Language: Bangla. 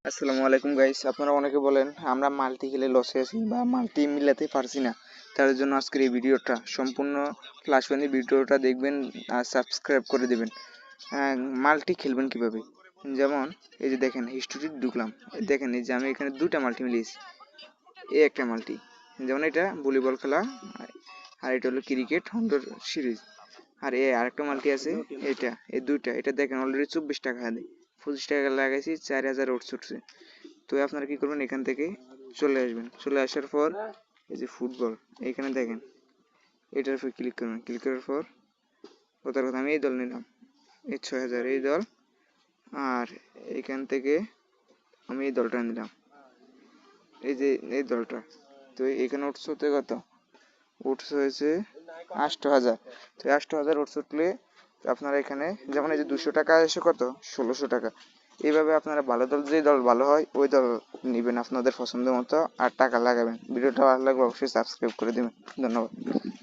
আসসালামু আলাইকুম গাইস, আপনারা অনেকে বলেন আমরা মাল্টি খেলে লসে আছি বা মাল্টি মিলাতে পারছি না। তার জন্য আজকের এই ভিডিওটা সম্পূর্ণ ফ্লাশ পানি ভিডিওটা দেখবেন আর সাবস্ক্রাইব করে দেবেন। মাল্টি খেলবেন কিভাবে, যেমন এই যে দেখেন হিস্টোরি ঢুকলাম, দেখেন এই যে আমি এখানে দুটা মাল্টি মিলিয়েছি। এই একটা মাল্টি, যেমন এটা ভলিবল খেলা, আর এটা হলো ক্রিকেট হন্ডর সিরিজ। আর এই আরেকটা মাল্টি আছে, এই দুইটা, এটা দেখেন অলরেডি 24 টাকা দেয়, 25 টাকা লাগাইছি, 4000 ওটস উঠছে। তো আপনারা কি করবেন, এখান থেকে চলে আসবেন, চলে আসার পর এই যে ফুটবল, এখানে দেখেন এটার উপর ক্লিক করবেন, ক্লিক করার পর কথার কথা আমি এই দল নিলাম, এই 6000 এই দল, আর এখান থেকে আমি এই দলটা নিলাম, এই যে এই দলটা। তো এখানে উঠছে হতে কত উঠছে হয়েছে 8000। তো 8000 উঠছে উঠলে আপনারা এখানে যেমন এই যে 200 টাকা এসে কত 1600 টাকা। এইভাবে আপনারা ভালো দল, যে দল ভালো হয় ওই দল নেবেন আপনাদের পছন্দ মতো আর টাকা লাগাবেন। ভিডিওটা ভালো লাগলে অবশ্যই সাবস্ক্রাইব করে দেবেন। ধন্যবাদ।